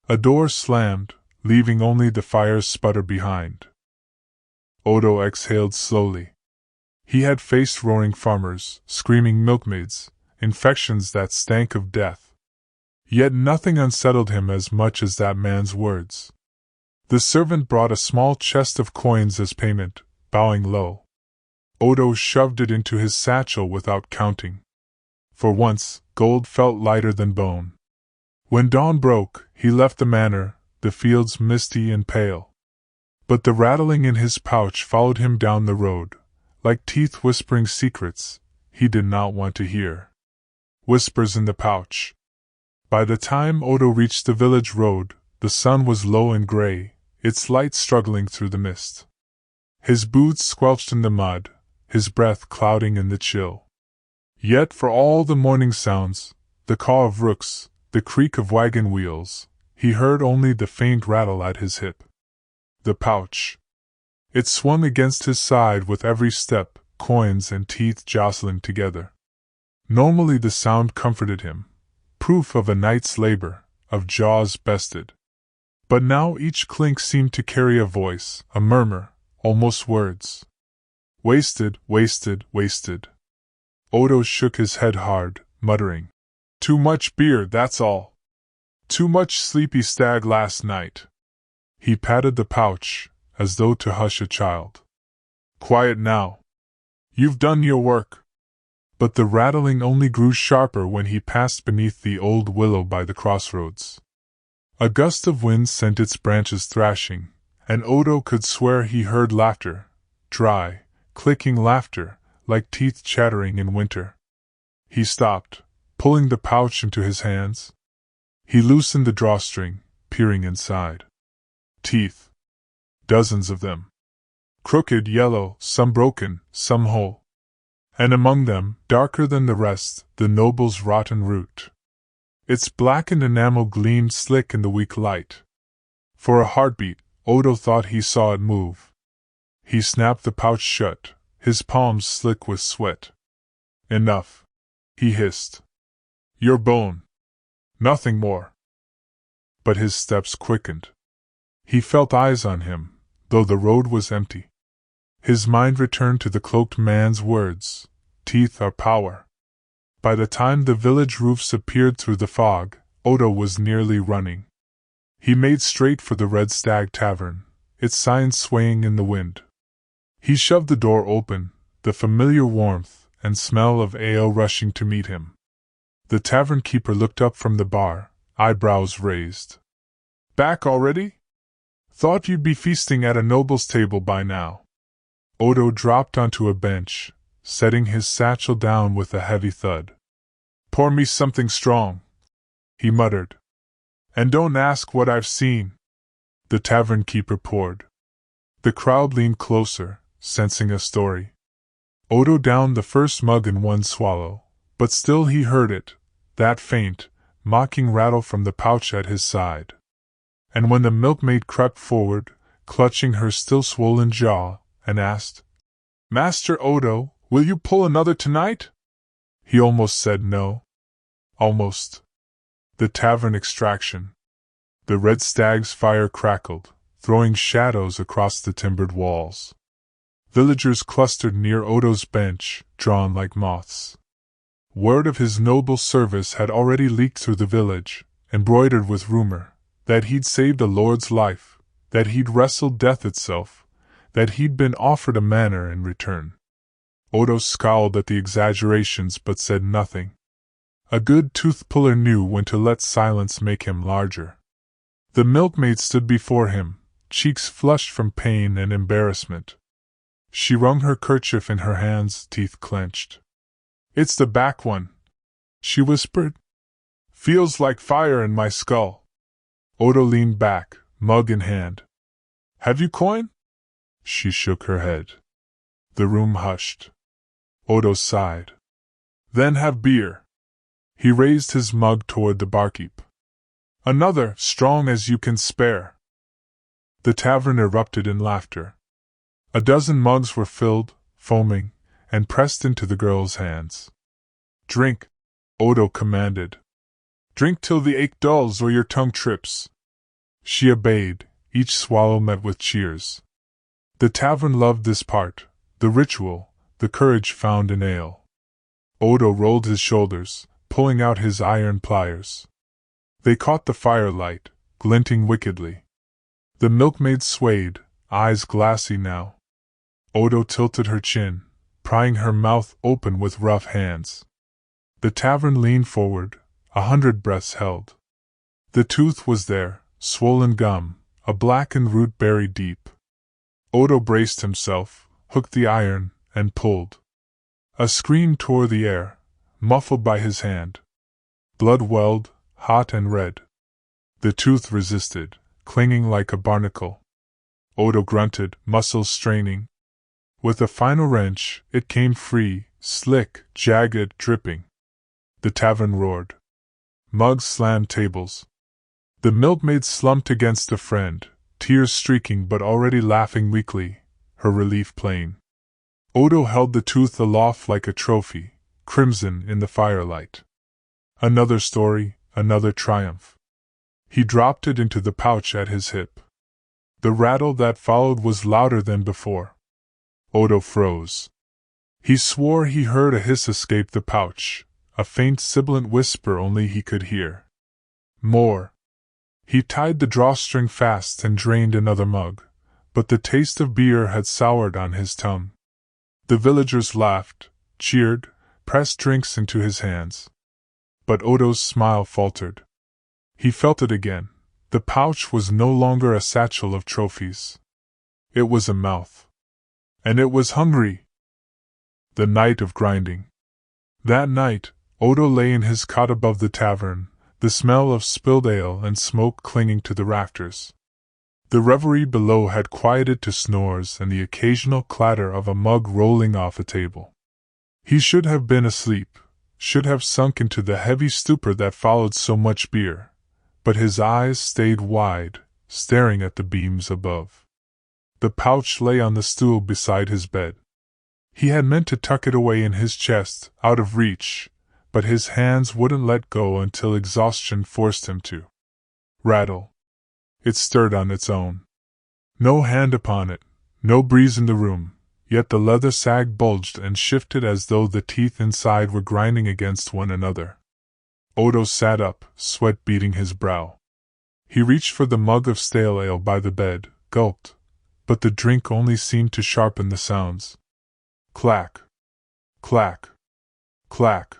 A door slammed, leaving only the fire's sputter behind. Odo exhaled slowly. He had faced roaring farmers, screaming milkmaids, infections that stank of death. Yet nothing unsettled him as much as that man's words. The servant brought a small chest of coins as payment, bowing low. Odo shoved it into his satchel without counting. For once, gold felt lighter than bone. When dawn broke, he left the manor, the fields misty and pale. But the rattling in his pouch followed him down the road, like teeth whispering secrets he did not want to hear. Whispers in the pouch. By the time Odo reached the village road, the sun was low and gray, its light struggling through the mist. His boots squelched in the mud, his breath clouding in the chill. Yet for all the morning sounds, the caw of rooks, the creak of wagon wheels, he heard only the faint rattle at his hip. The pouch. It swung against his side with every step, coins and teeth jostling together. Normally the sound comforted him, proof of a night's labor, of jaws bested. But now each clink seemed to carry a voice, a murmur, almost words. Wasted, wasted, wasted. Odo shook his head hard, muttering, "Too much beer, that's all. Too much sleepy stag last night." He patted the pouch, as though to hush a child. "Quiet now. You've done your work." But the rattling only grew sharper when he passed beneath the old willow by the crossroads. A gust of wind sent its branches thrashing, and Odo could swear he heard laughter, dry, clicking laughter, like teeth chattering in winter. He stopped, pulling the pouch into his hands. He loosened the drawstring, peering inside. Teeth. Dozens of them. Crooked, yellow, some broken, some whole. And among them, darker than the rest, the noble's rotten root. Its blackened enamel gleamed slick in the weak light. For a heartbeat, Odo thought he saw it move. He snapped the pouch shut, his palms slick with sweat. "Enough," he hissed. "Your bone. Nothing more." But his steps quickened. He felt eyes on him, though the road was empty. His mind returned to the cloaked man's words, "Teeth are power." By the time the village roofs appeared through the fog, Odo was nearly running. He made straight for the Red Stag Tavern, its sign swaying in the wind. He shoved the door open, the familiar warmth and smell of ale rushing to meet him. The tavern keeper looked up from the bar, eyebrows raised. "Back already? Thought you'd be feasting at a noble's table by now." Odo dropped onto a bench, setting his satchel down with a heavy thud. "Pour me something strong," he muttered. "And don't ask what I've seen." The tavern keeper poured. The crowd leaned closer, sensing a story. Odo downed the first mug in one swallow, but still he heard it, that faint, mocking rattle from the pouch at his side. And when the milkmaid crept forward, clutching her still swollen jaw, and asked, "Master Odo, will you pull another tonight?" he almost said no. Almost. The tavern extraction. The Red Stag's fire crackled, throwing shadows across the timbered walls. Villagers clustered near Odo's bench, drawn like moths. Word of his noble service had already leaked through the village, embroidered with rumor, that he'd saved a lord's life, that he'd wrestled death itself, that he'd been offered a manor in return. Odo scowled at the exaggerations but said nothing. A good toothpuller knew when to let silence make him larger. The milkmaid stood before him, cheeks flushed from pain and embarrassment. She wrung her kerchief in her hands, teeth clenched. "It's the back one," she whispered. "Feels like fire in my skull." Odo leaned back, mug in hand. "Have you coin?" She shook her head. The room hushed. Odo sighed. "Then have beer." He raised his mug toward the barkeep. "Another, strong as you can spare." The tavern erupted in laughter. A dozen mugs were filled, foaming, and pressed into the girl's hands. "Drink," Odo commanded. "Drink till the ache dulls or your tongue trips." She obeyed, each swallow met with cheers. The tavern loved this part, the ritual, the courage found in ale. Odo rolled his shoulders, pulling out his iron pliers. They caught the firelight, glinting wickedly. The milkmaid swayed, eyes glassy now. Odo tilted her chin, prying her mouth open with rough hands. The tavern leaned forward, 100 breaths held. The tooth was there, swollen gum, a blackened root buried deep. Odo braced himself, hooked the iron, and pulled. A scream tore the air, muffled by his hand. Blood welled, hot and red. The tooth resisted, clinging like a barnacle. Odo grunted, muscles straining. With a final wrench, it came free, slick, jagged, dripping. The tavern roared. Mugs slammed tables. The milkmaid slumped against a friend, tears streaking but already laughing weakly, her relief plain. Odo held the tooth aloft like a trophy, crimson in the firelight. Another story, another triumph. He dropped it into the pouch at his hip. The rattle that followed was louder than before. Odo froze. He swore he heard a hiss escape the pouch, a faint sibilant whisper only he could hear. More. He tied the drawstring fast and drained another mug, but the taste of beer had soured on his tongue. The villagers laughed, cheered, pressed drinks into his hands. But Odo's smile faltered. He felt it again. The pouch was no longer a satchel of trophies. It was a mouth. And it was hungry. The night of grinding. That night, Odo lay in his cot above the tavern, the smell of spilled ale and smoke clinging to the rafters. The reverie below had quieted to snores and the occasional clatter of a mug rolling off a table. He should have been asleep, should have sunk into the heavy stupor that followed so much beer, but his eyes stayed wide, staring at the beams above. The pouch lay on the stool beside his bed. He had meant to tuck it away in his chest, out of reach, but his hands wouldn't let go until exhaustion forced him to. Rattle. It stirred on its own. No hand upon it, no breeze in the room, yet the leather sag bulged and shifted as though the teeth inside were grinding against one another. Odo sat up, sweat beading his brow. He reached for the mug of stale ale by the bed, gulped, but the drink only seemed to sharpen the sounds. Clack. Clack. Clack.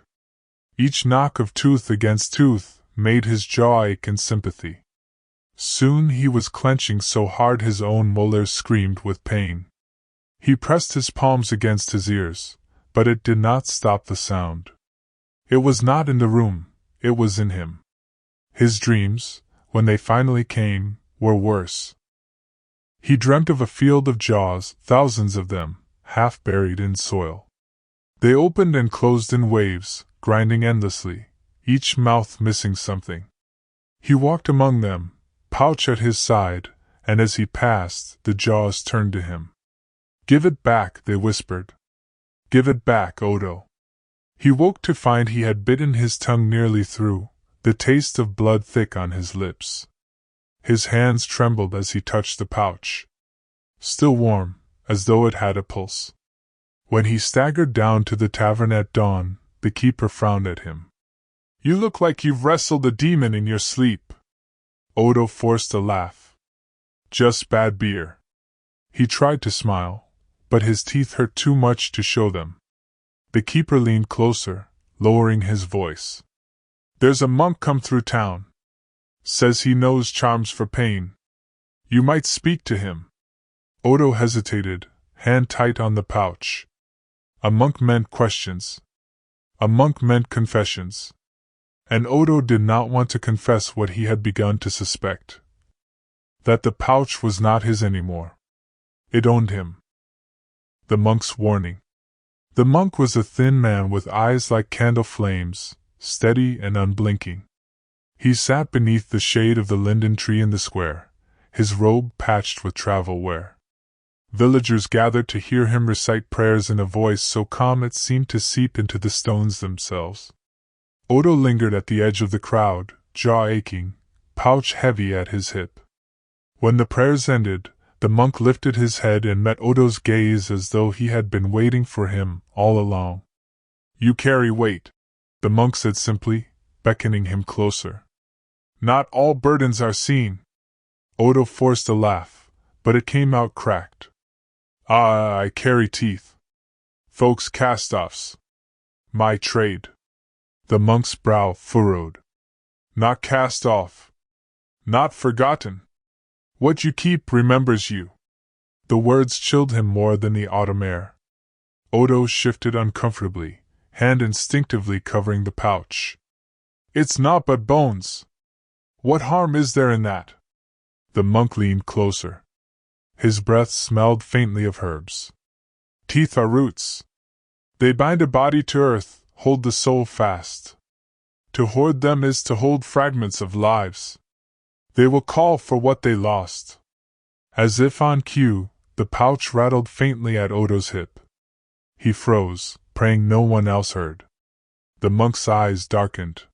Each knock of tooth against tooth made his jaw ache in sympathy. Soon he was clenching so hard his own molars screamed with pain. He pressed his palms against his ears, but it did not stop the sound. It was not in the room, it was in him. His dreams, when they finally came, were worse. He dreamt of a field of jaws, thousands of them, half buried in soil. They opened and closed in waves, grinding endlessly, each mouth missing something. He walked among them, pouch at his side, and as he passed, the jaws turned to him. "Give it back," they whispered. "Give it back, Odo." He woke to find he had bitten his tongue nearly through, the taste of blood thick on his lips. His hands trembled as he touched the pouch. Still warm, as though it had a pulse. When he staggered down to the tavern at dawn, the keeper frowned at him. "You look like you've wrestled a demon in your sleep." Odo forced a laugh. "Just bad beer." He tried to smile, but his teeth hurt too much to show them. The keeper leaned closer, lowering his voice. "There's a monk come through town. Says he knows charms for pain. You might speak to him." Odo hesitated, hand tight on the pouch. A monk meant questions. A monk meant confessions. And Odo did not want to confess what he had begun to suspect. That the pouch was not his anymore. It owned him. The monk's warning. The monk was a thin man with eyes like candle flames, steady and unblinking. He sat beneath the shade of the linden tree in the square, his robe patched with travel wear. Villagers gathered to hear him recite prayers in a voice so calm it seemed to seep into the stones themselves. Odo lingered at the edge of the crowd, jaw aching, pouch heavy at his hip. When the prayers ended, the monk lifted his head and met Odo's gaze as though he had been waiting for him all along. "You carry weight," the monk said simply, beckoning him closer. "Not all burdens are seen." Odo forced a laugh, but it came out cracked. "Ah, I carry teeth. Folks' cast-offs. My trade." The monk's brow furrowed. "Not cast off. Not forgotten. What you keep remembers you." The words chilled him more than the autumn air. Odo shifted uncomfortably, hand instinctively covering the pouch. "It's naught but bones. What harm is there in that?" The monk leaned closer. His breath smelled faintly of herbs. "Teeth are roots. They bind a body to earth, hold the soul fast. To hoard them is to hold fragments of lives. They will call for what they lost." As if on cue, the pouch rattled faintly at Odo's hip. He froze, praying no one else heard. The monk's eyes darkened.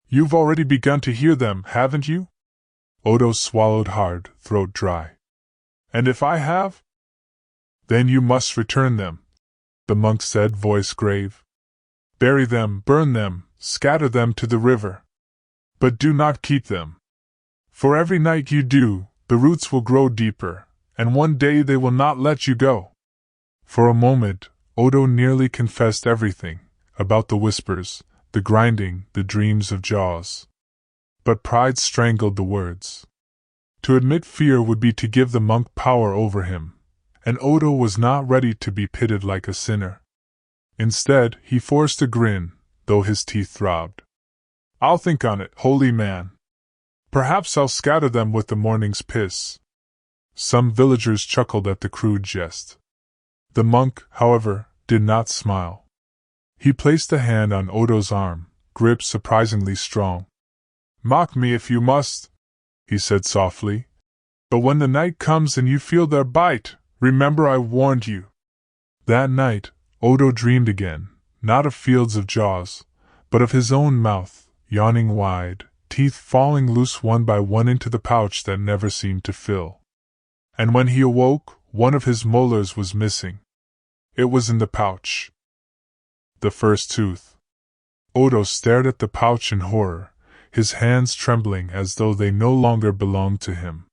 "You've already begun to hear them, haven't you?" Odo swallowed hard, throat dry. "And if I have?" "Then you must return them," the monk said, voice grave. "Bury them, burn them, scatter them to the river. But do not keep them. For every night you do, the roots will grow deeper, and one day they will not let you go." For a moment, Odo nearly confessed everything, about the whispers, the grinding, the dreams of jaws. But pride strangled the words. To admit fear would be to give the monk power over him, and Odo was not ready to be pitted like a sinner. Instead, he forced a grin, though his teeth throbbed. "I'll think on it, holy man. Perhaps I'll scatter them with the morning's piss." Some villagers chuckled at the crude jest. The monk, however, did not smile. He placed a hand on Odo's arm, grip surprisingly strong. "Mock me if you must," he said softly. "But when the night comes and you feel their bite, remember I warned you." That night, Odo dreamed again, not of fields of jaws, but of his own mouth, yawning wide, teeth falling loose one by one into the pouch that never seemed to fill. And when he awoke, one of his molars was missing. It was in the pouch. The first tooth. Odo stared at the pouch in horror, his hands trembling as though they no longer belonged to him.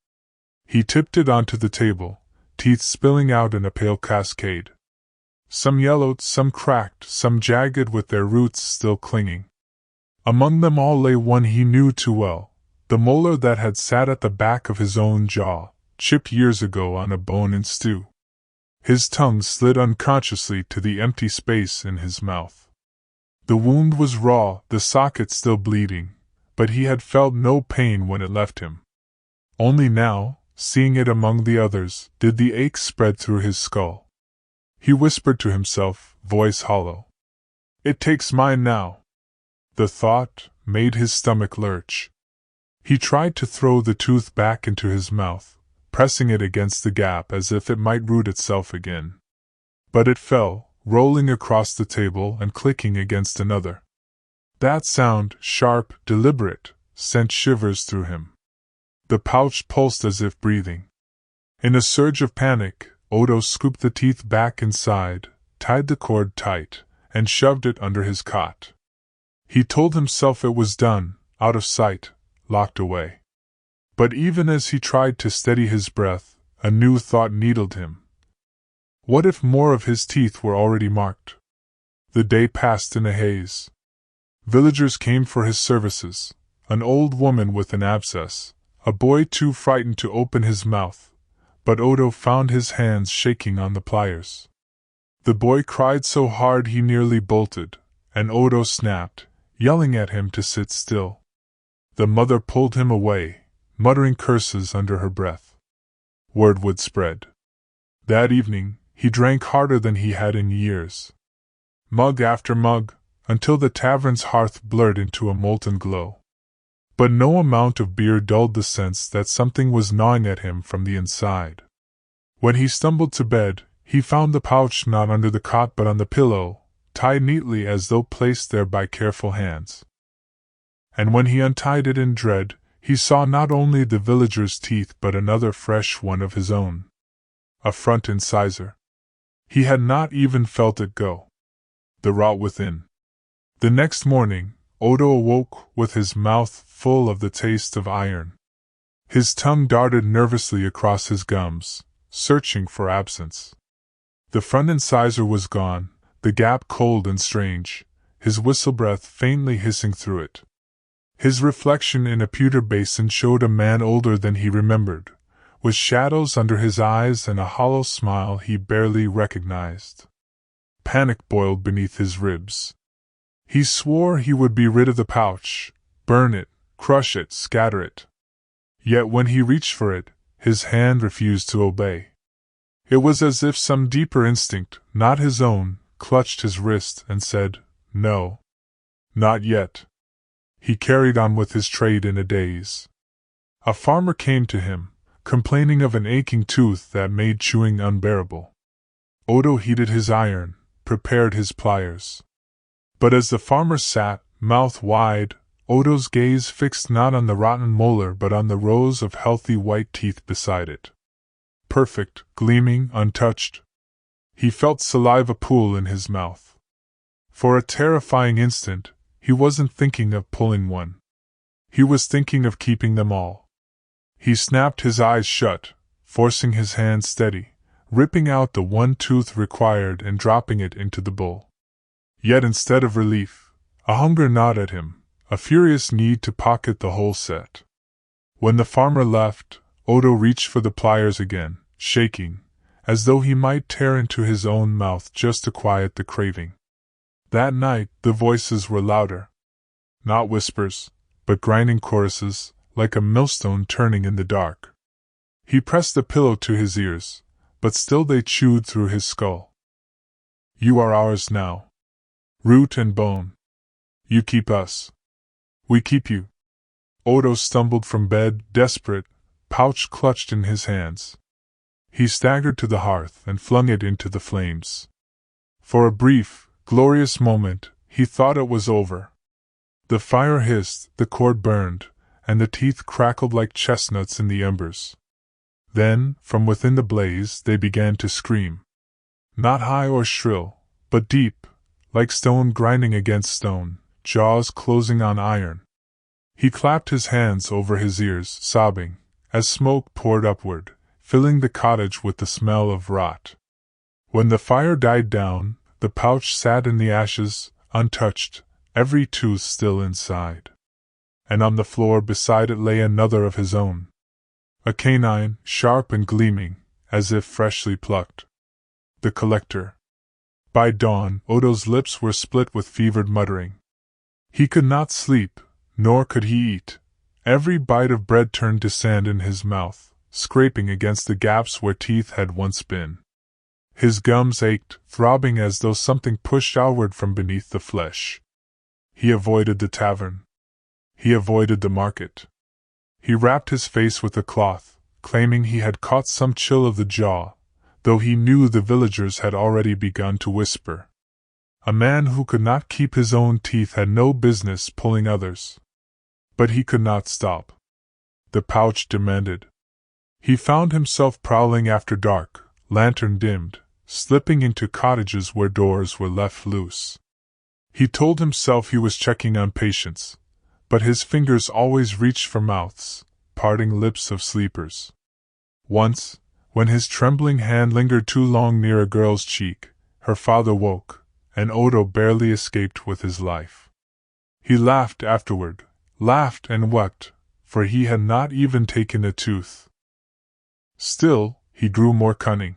He tipped it onto the table, teeth spilling out in a pale cascade. Some yellowed, some cracked, some jagged with their roots still clinging. Among them all lay one he knew too well, the molar that had sat at the back of his own jaw, chipped years ago on a bone in stew. His tongue slid unconsciously to the empty space in his mouth. The wound was raw, the socket still bleeding, but he had felt no pain when it left him. Only now, seeing it among the others, did the ache spread through his skull. He whispered to himself, voice hollow. "It takes mine now." The thought made his stomach lurch. He tried to throw the tooth back into his mouth, pressing it against the gap as if it might root itself again. But it fell, rolling across the table and clicking against another. That sound, sharp, deliberate, sent shivers through him. The pouch pulsed as if breathing. In a surge of panic, Odo scooped the teeth back inside, tied the cord tight, and shoved it under his cot. He told himself it was done, out of sight, locked away. But even as he tried to steady his breath, a new thought needled him. What if more of his teeth were already marked? The day passed in a haze. Villagers came for his services, an old woman with an abscess, a boy too frightened to open his mouth, but Odo found his hands shaking on the pliers. The boy cried so hard he nearly bolted, and Odo snapped, yelling at him to sit still. The mother pulled him away, muttering curses under her breath. Word would spread. That evening, he drank harder than he had in years. Mug after mug, until the tavern's hearth blurred into a molten glow. But no amount of beer dulled the sense that something was gnawing at him from the inside. When he stumbled to bed, he found the pouch not under the cot but on the pillow, tied neatly as though placed there by careful hands. And when he untied it in dread, he saw not only the villager's teeth but another fresh one of his own. A front incisor. He had not even felt it go. The rot within. The next morning, Odo awoke with his mouth full of the taste of iron. His tongue darted nervously across his gums, searching for absence. The front incisor was gone, the gap cold and strange, his whistle breath faintly hissing through it. His reflection in a pewter basin showed a man older than he remembered, with shadows under his eyes and a hollow smile he barely recognized. Panic boiled beneath his ribs. He swore he would be rid of the pouch, burn it, crush it, scatter it. Yet when he reached for it, his hand refused to obey. It was as if some deeper instinct, not his own, clutched his wrist and said, "No. Not yet." He carried on with his trade in a daze. A farmer came to him, complaining of an aching tooth that made chewing unbearable. Odo heated his iron, prepared his pliers. But as the farmer sat, mouth wide, Odo's gaze fixed not on the rotten molar but on the rows of healthy white teeth beside it. Perfect, gleaming, untouched. He felt saliva pool in his mouth. For a terrifying instant, he wasn't thinking of pulling one. He was thinking of keeping them all. He snapped his eyes shut, forcing his hand steady, ripping out the one tooth required and dropping it into the bowl. Yet instead of relief, a hunger gnawed at him, a furious need to pocket the whole set. When the farmer left, Odo reached for the pliers again, shaking, as though he might tear into his own mouth just to quiet the craving. That night the voices were louder. Not whispers, but grinding choruses, like a millstone turning in the dark. He pressed the pillow to his ears, but still they chewed through his skull. "You are ours now. Root and bone. You keep us. We keep you." Odo stumbled from bed, desperate, pouch clutched in his hands. He staggered to the hearth and flung it into the flames. For a brief, glorious moment, he thought it was over. The fire hissed, the cord burned, and the teeth crackled like chestnuts in the embers. Then, from within the blaze, they began to scream. Not high or shrill, but deep, like stone grinding against stone, jaws closing on iron. He clapped his hands over his ears, sobbing, as smoke poured upward, filling the cottage with the smell of rot. When the fire died down, the pouch sat in the ashes, untouched, every tooth still inside. And on the floor beside it lay another of his own. A canine, sharp and gleaming, as if freshly plucked. The collector. By dawn, Odo's lips were split with fevered muttering. He could not sleep, nor could he eat. Every bite of bread turned to sand in his mouth, scraping against the gaps where teeth had once been. His gums ached, throbbing as though something pushed outward from beneath the flesh. He avoided the tavern. He avoided the market. He wrapped his face with a cloth, claiming he had caught some chill of the jaw, though he knew the villagers had already begun to whisper. A man who could not keep his own teeth had no business pulling others. But he could not stop. The pouch demanded. He found himself prowling after dark, lantern dimmed, slipping into cottages where doors were left loose. He told himself he was checking on patients, but his fingers always reached for mouths, parting lips of sleepers. Once, when his trembling hand lingered too long near a girl's cheek, her father woke, and Odo barely escaped with his life. He laughed afterward, laughed and wept, for he had not even taken a tooth. Still, he grew more cunning.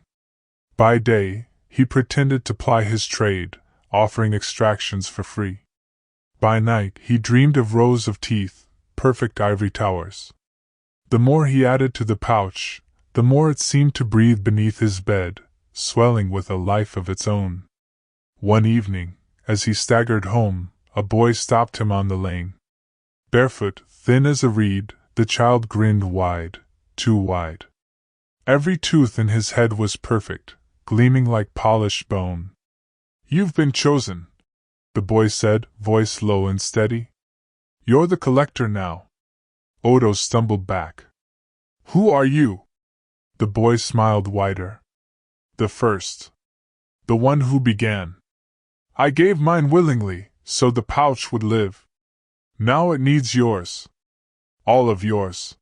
By day, he pretended to ply his trade, offering extractions for free. By night, he dreamed of rows of teeth, perfect ivory towers. The more he added to the pouch, the more it seemed to breathe beneath his bed, swelling with a life of its own. One evening, as he staggered home, a boy stopped him on the lane. Barefoot, thin as a reed, the child grinned wide, too wide. Every tooth in his head was perfect, gleaming like polished bone. "You've been chosen," the boy said, voice low and steady. "You're the collector now." Odo stumbled back. "Who are you?" The boy smiled wider. "The first. The one who began. I gave mine willingly, so the pouch would live. Now it needs yours. All of yours."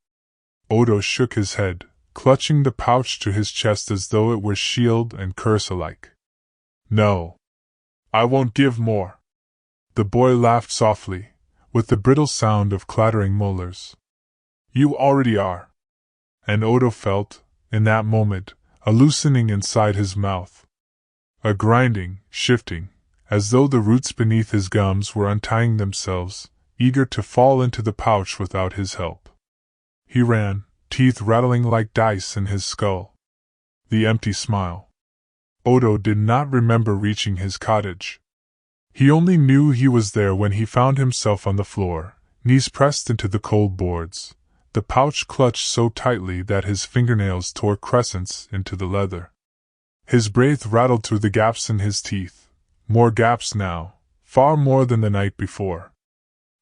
Odo shook his head, clutching the pouch to his chest as though it were shield and curse alike. "No. I won't give more." The boy laughed softly, with the brittle sound of clattering molars. "You already are." And Odo felt, in that moment, a loosening inside his mouth. A grinding, shifting, as though the roots beneath his gums were untying themselves, eager to fall into the pouch without his help. He ran, teeth rattling like dice in his skull. The empty smile. Odo did not remember reaching his cottage. He only knew he was there when he found himself on the floor, knees pressed into the cold boards, the pouch clutched so tightly that his fingernails tore crescents into the leather. His breath rattled through the gaps in his teeth, more gaps now, far more than the night before.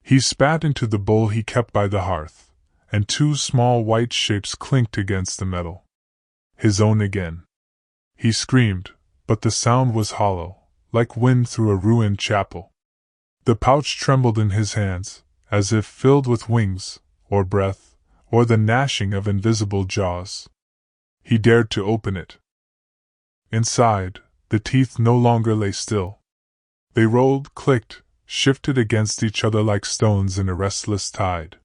He spat into the bowl he kept by the hearth, and two small white shapes clinked against the metal. His own again. He screamed, but the sound was hollow, like wind through a ruined chapel. The pouch trembled in his hands, as if filled with wings, or breath, or the gnashing of invisible jaws. He dared to open it. Inside, the teeth no longer lay still. They rolled, clicked, shifted against each other like stones in a restless tide.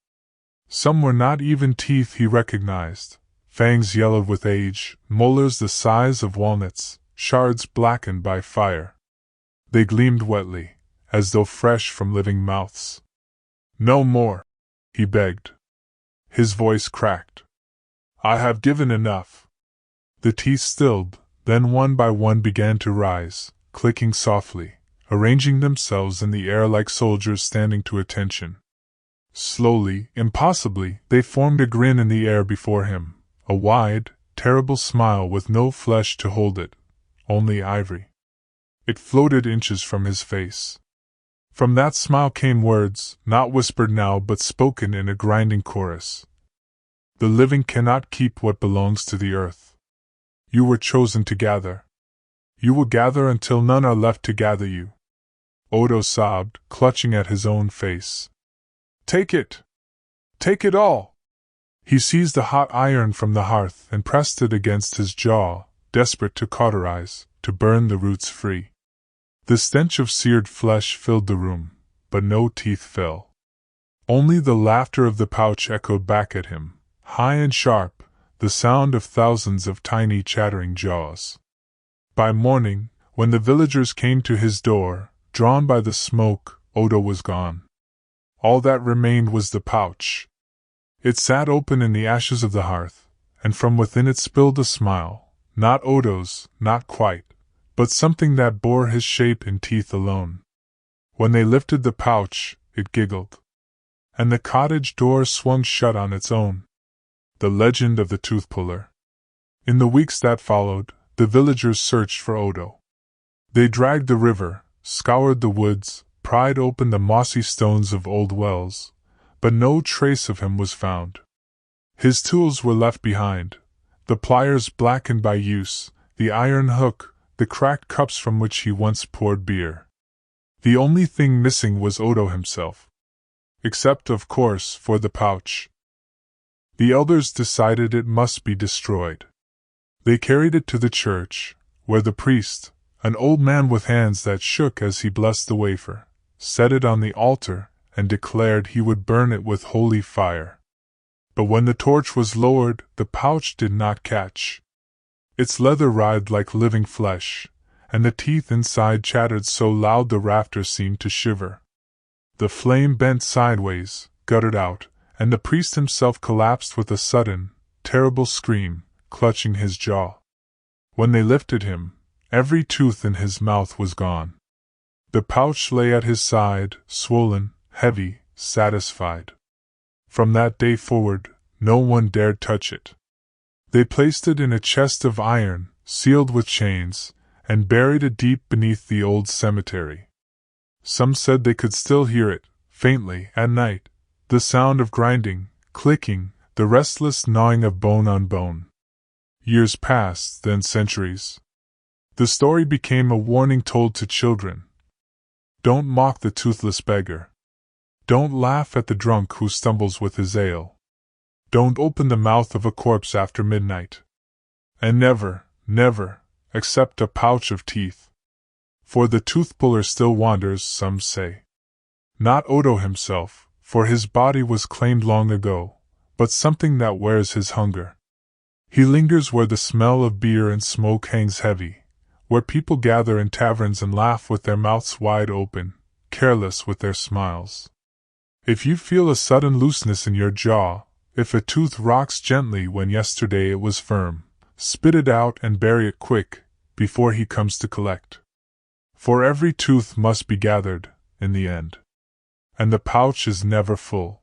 Some were not even teeth he recognized, fangs yellowed with age, molars the size of walnuts, shards blackened by fire. They gleamed wetly, as though fresh from living mouths. "No more," he begged. His voice cracked. "I have given enough." The teeth stilled, then one by one began to rise, clicking softly, arranging themselves in the air like soldiers standing to attention. Slowly, impossibly, they formed a grin in the air before him, a wide, terrible smile with no flesh to hold it, only ivory. It floated inches from his face. From that smile came words, not whispered now but spoken in a grinding chorus. "The living cannot keep what belongs to the earth. You were chosen to gather. You will gather until none are left to gather you." Odo sobbed, clutching at his own face. "Take it! Take it all!" He seized the hot iron from the hearth and pressed it against his jaw, desperate to cauterize, to burn the roots free. The stench of seared flesh filled the room, but no teeth fell. Only the laughter of the pouch echoed back at him, high and sharp, the sound of thousands of tiny chattering jaws. By morning, when the villagers came to his door, drawn by the smoke, Odo was gone. All that remained was the pouch. It sat open in the ashes of the hearth, and from within it spilled a smile, not Odo's, not quite, but something that bore his shape in teeth alone. When they lifted the pouch, it giggled. And the cottage door swung shut on its own. The legend of the Toothpuller. In the weeks that followed, the villagers searched for Odo. They dragged the river, scoured the woods, pried open the mossy stones of old wells, but no trace of him was found. His tools were left behind, the pliers blackened by use, the iron hook, the cracked cups from which he once poured beer. The only thing missing was Odo himself. Except, of course, for the pouch. The elders decided it must be destroyed. They carried it to the church, where the priest, an old man with hands that shook as he blessed the wafer, set it on the altar and declared he would burn it with holy fire. But when the torch was lowered, the pouch did not catch. Its leather writhed like living flesh, and the teeth inside chattered so loud the rafters seemed to shiver. The flame bent sideways, guttered out, and the priest himself collapsed with a sudden, terrible scream, clutching his jaw. When they lifted him, every tooth in his mouth was gone. The pouch lay at his side, swollen, heavy, satisfied. From that day forward, no one dared touch it. They placed it in a chest of iron, sealed with chains, and buried it deep beneath the old cemetery. Some said they could still hear it, faintly, at night, the sound of grinding, clicking, the restless gnawing of bone on bone. Years passed, then centuries. The story became a warning told to children. Don't mock the toothless beggar. Don't laugh at the drunk who stumbles with his ale. Don't open the mouth of a corpse after midnight. And never, never, accept a pouch of teeth. For the toothpuller still wanders, some say. Not Odo himself, for his body was claimed long ago, but something that wears his hunger. He lingers where the smell of beer and smoke hangs heavy, where people gather in taverns and laugh with their mouths wide open, careless with their smiles. If you feel a sudden looseness in your jaw, if a tooth rocks gently when yesterday it was firm, spit it out and bury it quick, before he comes to collect. For every tooth must be gathered, in the end. And the pouch is never full.